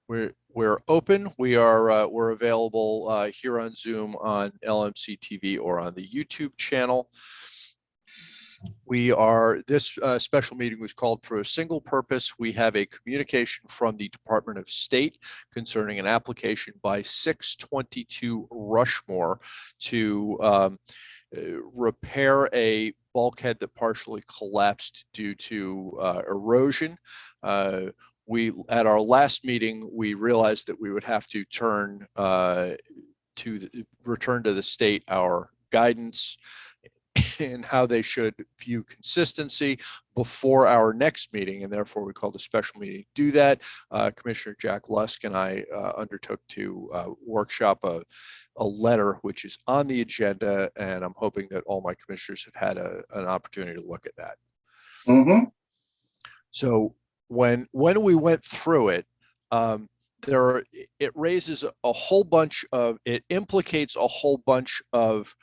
We're open. We're available here on Zoom, on LMC TV, or on the YouTube channel. This special meeting was called for a single purpose. We have a communication from the Department of State concerning an application by 622 Rushmore to repair a bulkhead that partially collapsed due to erosion. At our last meeting, we realized that we would have to return to the state our guidance in how they should view consistency before our next meeting, and therefore we called a special meeting to do that. Commissioner Jack Lusk and I undertook to workshop a letter which is on the agenda, and I'm hoping that all my commissioners have had an opportunity to look at that. Mm-hmm. So when we went through it, it raises a whole bunch of, it implicates a whole bunch of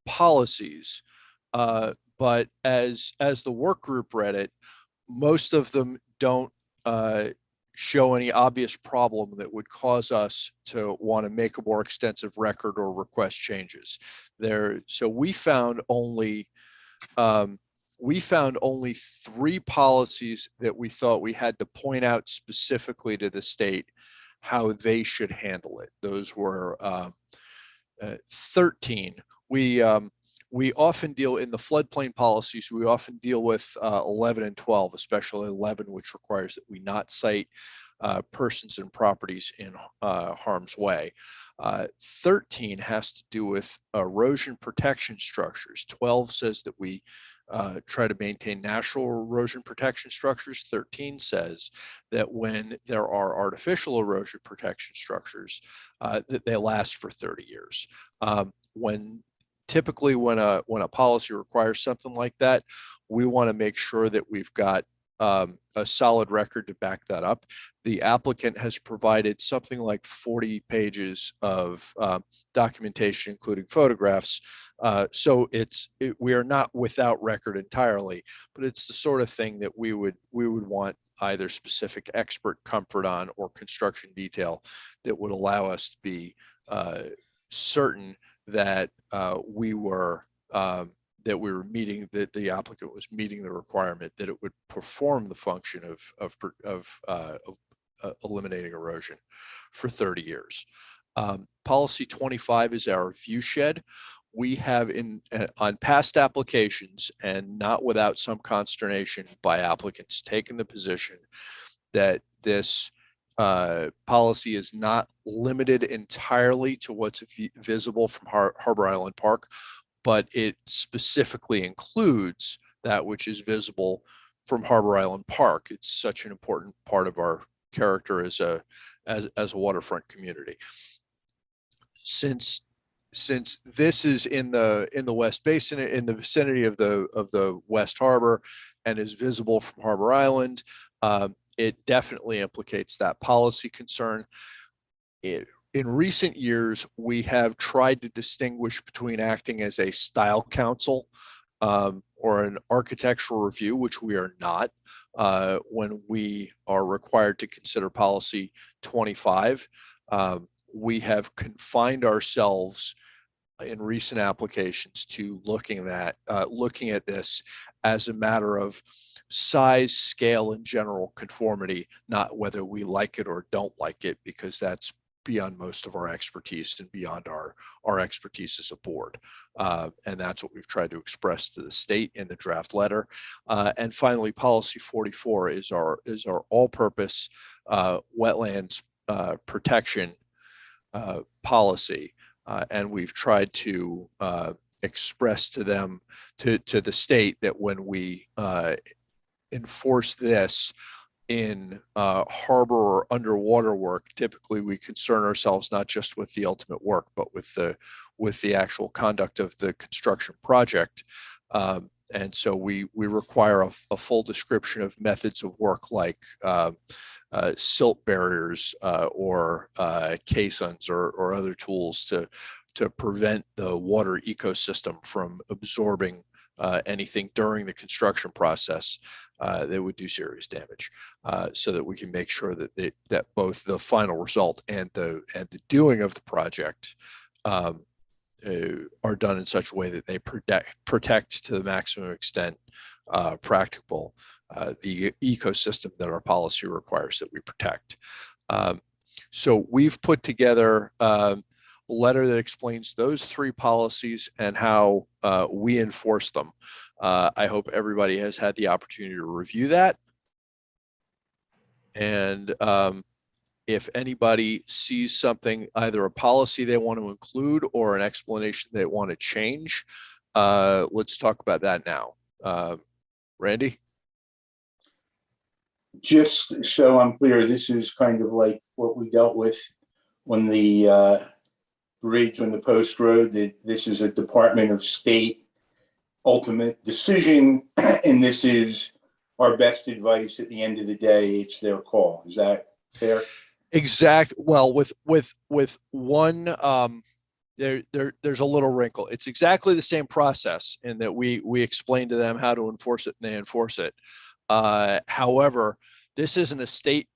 policies, but as the work group read it, most of them don't show any obvious problem that would cause us to want to make a more extensive record or request changes there. So we found only 3 policies that we thought we had to point out specifically to the state how they should handle it. Those were 13. We often deal in the floodplain policies, we often deal with 11 and 12, especially 11, which requires that we not cite persons and properties in harm's way. 13 has to do with erosion protection structures. 12 says that we try to maintain natural erosion protection structures. 13 says that when there are artificial erosion protection structures, that they last for 30 years. Typically when a policy requires something like that, we want to make sure that we've got a solid record to back that up. The applicant has provided something like 40 pages of documentation, including photographs. So we are not without record entirely, but it's the sort of thing that we would want either specific expert comfort on or construction detail that would allow us to be certain that we were meeting, that the applicant was meeting the requirement that it would perform the function of eliminating erosion for 30 years. Policy 25 is our view shed. We have on past applications, and not without some consternation by applicants, taken the position that this policy is not limited entirely to what's visible from Harbor Island Park, but it specifically includes that which is visible from Harbor Island Park. It's such an important part of our character as a waterfront community. Since this is in the West Basin, in the vicinity of the West Harbor, and is visible from Harbor Island, it definitely implicates that policy concern. In recent years, we have tried to distinguish between acting as a style council or an architectural review, which we are not, when we are required to consider policy 25. We have confined ourselves in recent applications to looking at this as a matter of size, scale, and general conformity, not whether we like it or don't like it, because that's beyond most of our expertise and beyond our expertise as a board. And that's what we've tried to express to the state in the draft letter. And finally, policy 44 is our all-purpose wetlands protection policy. And we've tried to express to them, to the state, that when we enforce this in harbor or underwater work, typically we concern ourselves not just with the ultimate work, but with the actual conduct of the construction project. And so we require a full description of methods of work, like silt barriers or caissons or other tools to prevent the water ecosystem from absorbing anything during the construction process that would do serious damage, so that we can make sure that that both the final result and the doing of the project are done in such a way that they protect to the maximum extent practicable the ecosystem that our policy requires that we protect. So we've put together a letter that explains those three policies and how we enforce them. I hope everybody has had the opportunity to review that. And if anybody sees something, either a policy they want to include or an explanation they want to change, let's talk about that now. Randy? Just so I'm clear, this is kind of like what we dealt with on the bridge on the post road, that this is a Department of State ultimate decision, and this is our best advice. At the end of the day, it's their call. Is that fair? Exact. Well, with one, there's a little wrinkle. It's exactly the same process in that we explain to them how to enforce it and they enforce it. However, this isn't a state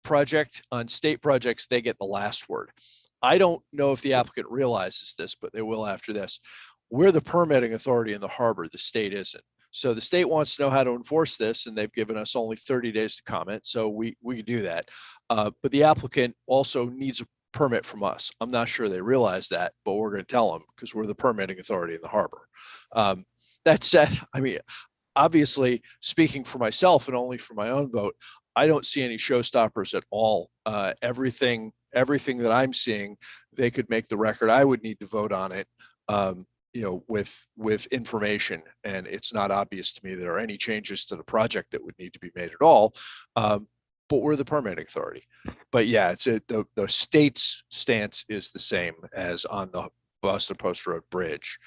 project. On state projects, they get the last word. I don't know if the applicant realizes this, but they will after this. We're the permitting authority in the harbor. The state isn't. So the state wants to know how to enforce this, and they've given us only 30 days to comment. So we can do that. But the applicant also needs a permit from us. I'm not sure they realize that, but we're going to tell them because we're the permitting authority in the harbor. That said, I mean, obviously, speaking for myself and only for my own vote, I don't see any showstoppers at all. Everything that I'm seeing, they could make the record. I would need to vote on it, with information, and it's not obvious to me there are any changes to the project that would need to be made at all. But we're the permitting authority. But yeah, it's the state's stance is the same as on the Boston Post Road Bridge.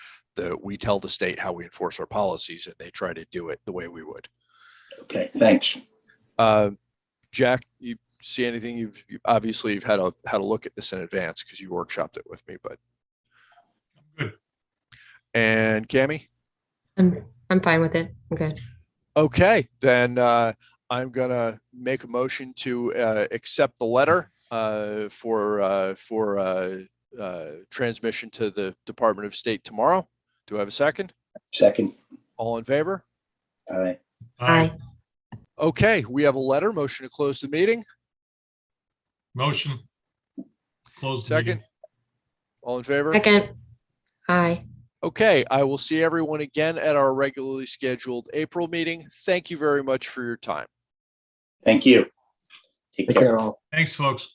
We tell the state how we enforce our policies, and they try to do it the way we would. Okay, thanks. Jack, you see anything? You've obviously had a look at this in advance because you workshopped it with me, but good. And Cammie? I'm fine with it. I'm good. Okay, then I'm gonna make a motion to accept the letter for transmission to the Department of State tomorrow. Do I have a second? Second. All in favor? Aye. Aye. Okay, we have a letter. Motion to close the meeting. Motion. Close the Second. meeting. All in favor? Second. Aye. Okay, I will see everyone again at our regularly scheduled April meeting. Thank you very much for your time. Thank you. Take care. all. Thanks, folks.